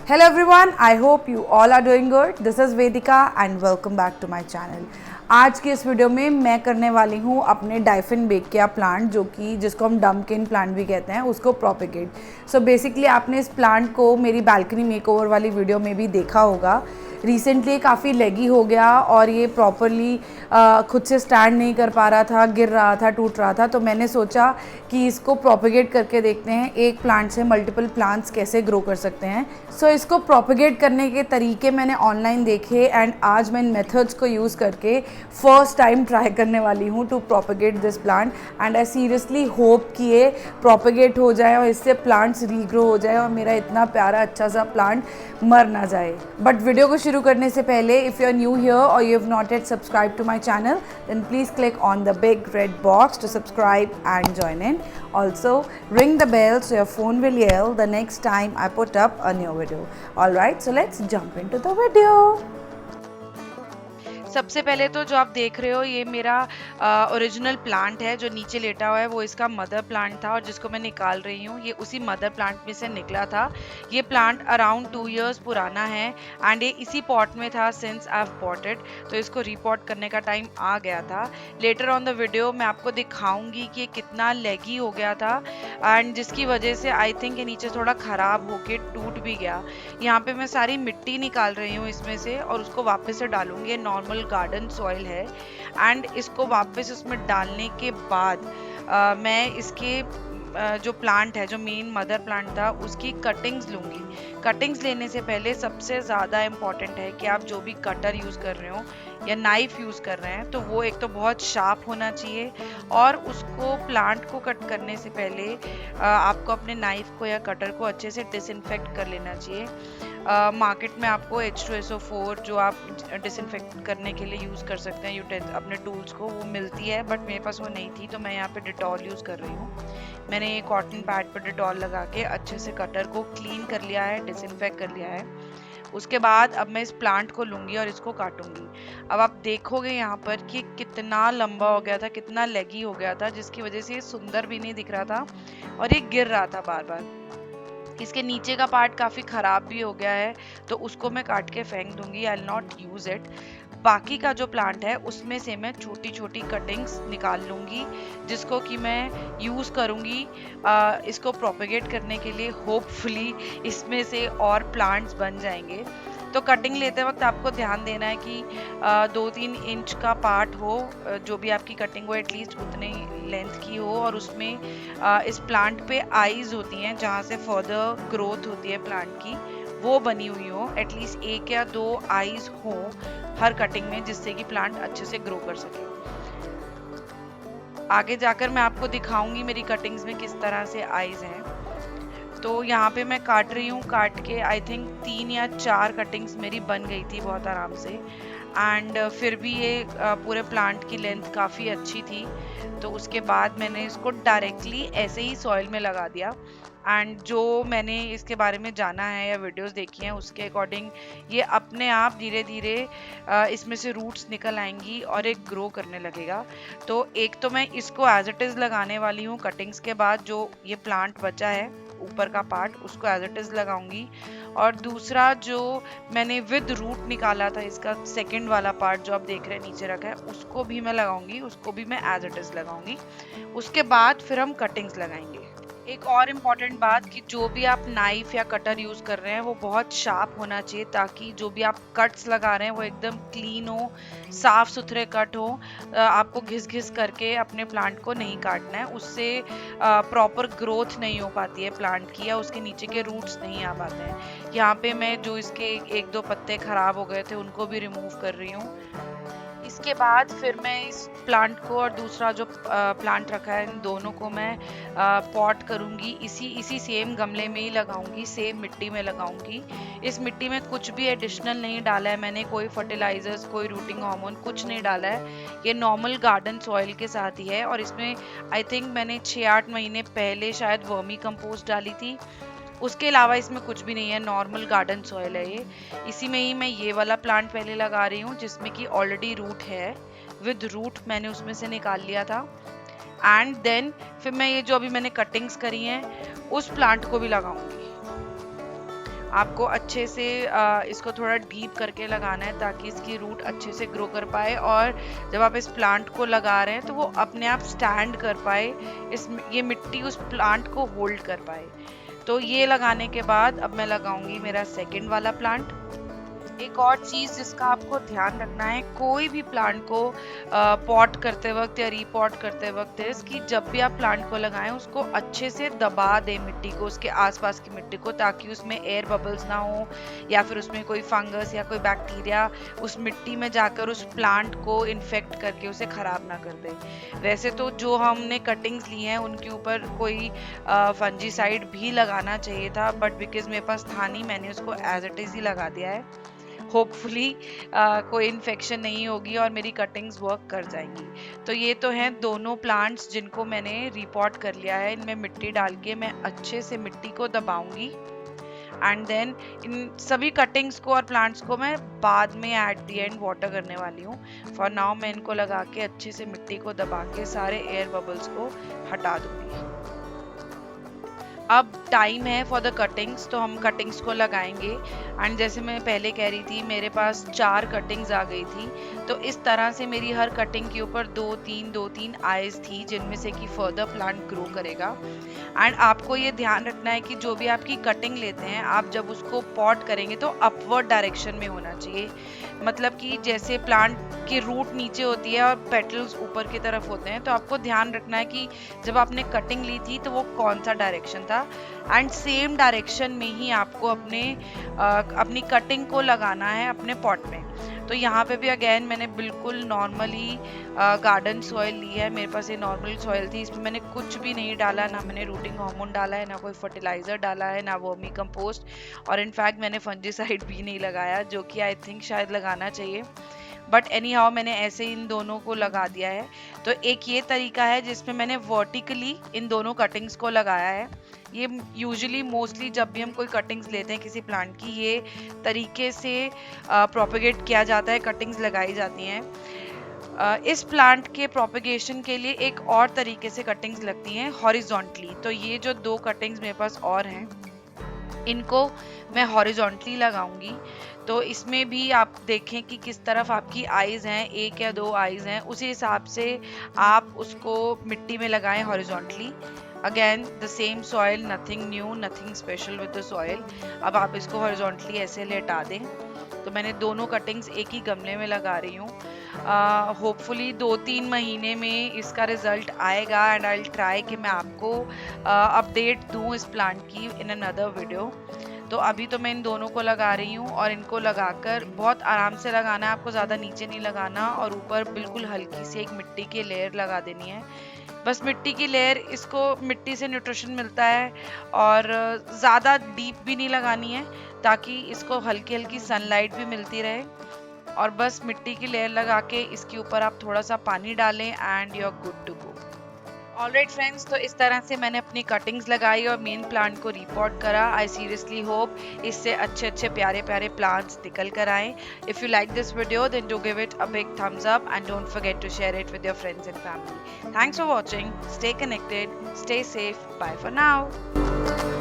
Hello everyone, I hope you all are doing good. This is Vedika and welcome back to my channel. आज की इस video में मैं करने वाली हूँ अपने डाइफिनबेकिया प्लांट जिसको हम डम्पकिन प्लांट भी कहते हैं उसको प्रोपेगेट। सो बेसिकली आपने इस प्लांट को मेरी बालकनी मेकओवर वाली वीडियो में भी देखा होगा। रिसेंटली काफ़ी लेगी हो गया और ये प्रॉपरली खुद से स्टैंड नहीं कर पा रहा था, गिर रहा था, टूट रहा था। तो मैंने सोचा कि इसको प्रोपेगेट करके देखते हैं एक प्लांट से मल्टीपल प्लांट्स कैसे ग्रो कर सकते हैं। सो इसको प्रोपेगेट करने के तरीके मैंने ऑनलाइन देखे एंड आज मैं इन मेथड्स को यूज़ करके फर्स्ट टाइम ट्राई करने वाली हूँ to propagate this plant and I seriously hope कि ये प्रोपेगेट हो जाए और इससे प्लांट्स रीग्रो हो जाए और मेरा इतना प्यारा अच्छा सा प्लांट मर ना जाए। बट वीडियो को शुरू करने से पहले if you are new here और you have not yet subscribe to my channel then please click on the big red box to subscribe and join in. Also ring the bell so your phone will yell the next time I put up a new video. Alright, so let's jump into the video. सबसे पहले तो जो आप देख रहे हो ये मेरा ओरिजिनल प्लांट है जो नीचे लेटा हुआ है, वो इसका मदर प्लांट था और जिसको मैं निकाल रही हूँ ये उसी मदर प्लांट में से निकला था। ये प्लांट अराउंड 2 years पुराना है एंड ये इसी पॉट में था since I have bought it. तो इसको रीपॉट करने का टाइम आ गया था। लेटर ऑन द वीडियो मैं आपको दिखाऊंगी कि ये कितना लेगी हो गया था एंड जिसकी वजह से आई थिंक ये नीचे थोड़ा ख़राब होके टूट भी गया। यहाँ पे मैं सारी मिट्टी निकाल रही हूँ इसमें से और उसको वापस से डालूंगी। नॉर्मल गार्डन सॉइल है एंड इसको वापस उसमें डालने के बाद मैं इसके जो प्लांट है, जो मेन मदर प्लांट था, उसकी कटिंग्स लूँगी। कटिंग्स लेने से पहले सबसे ज़्यादा इम्पॉर्टेंट है कि आप जो भी कटर यूज़ कर रहे हो या नाइफ यूज़ कर रहे हैं तो वो एक तो बहुत शार्प होना चाहिए और उसको प्लांट को कट करने से पहले आपको अपने नाइफ को या कटर को अच्छे से डिसइंफेक्ट कर लेना चाहिए। मार्केट में आपको H2SO4 जो आप डिसइंफेक्ट करने के लिए यूज़ कर सकते हैं अपने टूल्स को, वो मिलती है, बट मेरे पास वो नहीं थी तो मैं यहाँ पे डिटॉल यूज़ कर रही हूँ। मैंने ये कॉटन पैड पर डिटॉल लगा के अच्छे से कटर को क्लीन कर लिया है, डिसइंफेक्ट कर लिया है। उसके बाद अब मैं इस प्लांट को लूँगी और इसको काटूंगी। अब आप देखोगे यहाँ पर कि कितना लंबा हो गया था, कितना लेगी हो गया था, जिसकी वजह से ये सुंदर भी नहीं दिख रहा था और ये गिर रहा था बार बार। इसके नीचे का पार्ट काफ़ी ख़राब भी हो गया है तो उसको मैं काट के फेंक दूंगी। I will not use it. बाकी का जो प्लांट है उसमें से मैं छोटी छोटी कटिंग्स निकाल लूँगी जिसको कि मैं यूज़ करूँगी इसको प्रोपेगेट करने के लिए। होपफुली इसमें से और प्लांट्स बन जाएंगे। तो कटिंग लेते वक्त आपको ध्यान देना है कि 2-3 इंच का पार्ट हो, जो भी आपकी कटिंग हो एटलीस्ट उतने लेंथ की हो और उसमें इस प्लांट पे आईज होती हैं जहाँ से फर्दर ग्रोथ होती है प्लांट की, वो बनी हुई हो। एटलीस्ट 1 या 2 आईज हो हर कटिंग में जिससे कि प्लांट अच्छे से ग्रो कर सके। आगे जाकर मैं आपको दिखाऊंगी मेरी कटिंग्स में किस तरह से आईज हैं। तो यहाँ पे मैं काट रही हूँ, काट के आई थिंक 3 या 4 कटिंग्स मेरी बन गई थी बहुत आराम से एंड फिर भी ये पूरे प्लांट की लेंथ काफ़ी अच्छी थी। तो उसके बाद मैंने इसको डायरेक्टली ऐसे ही सॉइल में लगा दिया एंड जो मैंने इसके बारे में जाना है या वीडियोस देखी हैं उसके अकॉर्डिंग ये अपने आप धीरे धीरे इसमें से रूट्स निकल आएंगी और एक ग्रो करने लगेगा। तो एक तो मैं इसको एज इट इज़ लगाने वाली हूँ कटिंग्स के बाद, जो ये प्लांट बचा है ऊपर का पार्ट उसको एज इट इज़ लगाऊंगी और दूसरा जो मैंने विद रूट निकाला था इसका सेकंड वाला पार्ट जो आप देख रहे हैं नीचे रखा है उसको भी मैं लगाऊंगी, उसको भी मैं एज इट इज़ लगाऊंगी। उसके बाद फिर हम कटिंग्स लगाएंगे। एक और इम्पॉर्टेंट बात कि जो भी आप नाइफ या कटर यूज़ कर रहे हैं वो बहुत शार्प होना चाहिए ताकि जो भी आप कट्स लगा रहे हैं वो एकदम क्लीन हो, साफ सुथरे कट हो। आपको घिस घिस करके अपने प्लांट को नहीं काटना है, उससे प्रॉपर ग्रोथ नहीं हो पाती है प्लांट की या उसके नीचे के रूट्स नहीं आ पाते हैं। यहाँ पे मैं जो इसके 1-2 पत्ते खराब हो गए थे उनको भी रिमूव कर रही हूँ। इसके बाद फिर मैं इस प्लांट को और दूसरा जो प्लांट रखा है इन दोनों को मैं पॉट करूँगी, इसी सेम गमले में ही लगाऊंगी, सेम मिट्टी में लगाऊंगी। इस मिट्टी में कुछ भी एडिशनल नहीं डाला है मैंने, कोई फर्टिलाइजर्स, कोई रूटिंग हार्मोन कुछ नहीं डाला है। ये नॉर्मल गार्डन सॉइल के साथ ही है और इसमें आई थिंक मैंने 6-8 महीने पहले शायद वर्मी कंपोस्ट डाली थी। उसके अलावा इसमें कुछ भी नहीं है, नॉर्मल गार्डन सॉइल है ये। इसी में ही मैं ये वाला प्लांट पहले लगा रही हूँ जिसमें कि ऑलरेडी रूट है, विद रूट मैंने उसमें से निकाल लिया था एंड देन फिर मैं ये जो अभी मैंने कटिंग्स करी हैं उस प्लांट को भी लगाऊंगी। आपको अच्छे से इसको थोड़ा डीप करके लगाना है ताकि इसकी रूट अच्छे से ग्रो कर पाए, और जब आप इस प्लांट को लगा रहे हैं तो वो अपने आप स्टैंड कर पाए, ये मिट्टी उस प्लांट को होल्ड कर पाए। तो ये लगाने के बाद अब मैं लगाऊंगी मेरा सेकंड वाला प्लांट। एक और चीज़ जिसका आपको ध्यान रखना है, कोई भी प्लांट को पॉट करते वक्त या रीपॉट करते वक्त है कि जब भी आप प्लांट को लगाएं उसको अच्छे से दबा दें मिट्टी को, उसके आसपास की मिट्टी को, ताकि उसमें एयर बबल्स ना हो या फिर उसमें कोई फंगस या कोई बैक्टीरिया उस मिट्टी में जाकर उस प्लांट को इन्फेक्ट करके उसे ख़राब ना कर दे। वैसे तो जो हमने कटिंग्स ली हैं उनके ऊपर कोई फंजीसाइड भी लगाना चाहिए था, बट बिकॉज मेरे पास था नहीं, मैंने उसको एज इट इज़ ही लगा दिया है। होपफुली कोई इन्फेक्शन नहीं होगी और मेरी कटिंग्स वर्क कर जाएंगी। तो ये तो हैं दोनों प्लांट्स जिनको मैंने रिपॉट कर लिया है। इनमें मिट्टी डाल के मैं अच्छे से मिट्टी को दबाऊंगी, एंड देन इन सभी कटिंग्स को और प्लांट्स को मैं बाद में एट द एंड वाटर करने वाली हूँ। फॉर नाउ मैं इनको लगा के अच्छे से मिट्टी को दबा के सारे एयर बबल्स को हटा दूंगी। अब टाइम है फॉर द कटिंग्स, तो हम कटिंग्स को लगाएंगे। एंड जैसे मैं पहले कह रही थी, मेरे पास 4 कटिंग्स आ गई थी, तो इस तरह से मेरी हर कटिंग के ऊपर 2-3 आइज थी, जिनमें से कि फर्दर प्लांट ग्रो करेगा। एंड आपको ये ध्यान रखना है कि जो भी आपकी कटिंग लेते हैं, आप जब उसको पॉट करेंगे तो अपवर्ड डायरेक्शन में होना चाहिए। मतलब कि जैसे प्लांट की रूट नीचे होती है और पेटल्स ऊपर की तरफ होते हैं, तो आपको ध्यान रखना है कि जब आपने कटिंग ली थी तो वो कौन सा डायरेक्शन था, एंड सेम डायरेक्शन में ही आपको अपनी कटिंग को लगाना है अपने पॉट में। तो यहाँ पे भी अगेन मैंने बिल्कुल नॉर्मली गार्डन सॉइल ली है। मेरे पास ये नॉर्मल सॉइल थी, इसमें मैंने कुछ भी नहीं डाला, ना मैंने रूटिंग हार्मोन डाला है, ना कोई फर्टिलाइजर डाला है, ना वर्मी कंपोस्ट, और इनफैक्ट मैंने फंजीसाइड भी नहीं लगाया, जो कि आई थिंक शायद लगाना चाहिए। बट एनी हाउ मैंने ऐसे इन दोनों को लगा दिया है। तो एक ये तरीका है जिसमें मैंने वर्टिकली इन दोनों कटिंग्स को लगाया है। ये यूजुअली मोस्टली जब भी हम कोई कटिंग्स लेते हैं किसी प्लांट की, ये तरीके से प्रोपेगेट किया जाता है, कटिंग्स लगाई जाती हैं। इस प्लांट के प्रोपेगेशन के लिए एक और तरीके से कटिंग्स लगती हैं, हॉरिजॉन्टली। तो ये जो 2 कटिंग्स मेरे पास और हैं, इनको मैं हॉरिजॉन्टली लगाऊंगी। तो इसमें भी आप देखें कि किस तरफ आपकी आइज हैं, 1 या 2 आइज हैं, उसी हिसाब से आप उसको मिट्टी में लगाएं horizontally. Again the same soil, nothing new, nothing special with the soil. अब आप इसको हॉरिजॉन्टली ऐसे लेटा दें। तो मैंने दोनों कटिंग्स एक ही गमले में लगा रही हूँ। होपफुली 2-3 महीने में इसका रिजल्ट आएगा, एंड आई विल ट्राई कि मैं आपको अपडेट दूँ इस प्लांट की इन अनदर वीडियो। तो अभी तो मैं इन दोनों को लगा रही हूँ, और इनको लगाकर बहुत आराम से लगाना है, आपको ज़्यादा नीचे नहीं लगाना, और ऊपर बिल्कुल हल्की सी एक मिट्टी की लेयर लगा देनी है। बस मिट्टी की लेयर, इसको मिट्टी से न्यूट्रिशन मिलता है, और ज़्यादा डीप भी नहीं लगानी है, ताकि इसको हल्की हल्की सनलाइट भी मिलती रहे। और बस मिट्टी की लेयर लगा के इसके ऊपर आप थोड़ा सा पानी डालें and you are good to go. Alright friends, तो इस तरह से मैंने अपनी कटिंग्स लगाई और मेन प्लांट को रिपोर्ट करा। आई सीरियसली होप इससे अच्छे अच्छे प्यारे प्यारे प्लांट्स निकल कर आए। If you like this video then do give it a big thumbs up and don't forget to share it with your friends and family. Thanks for watching, stay connected, stay safe, bye for now.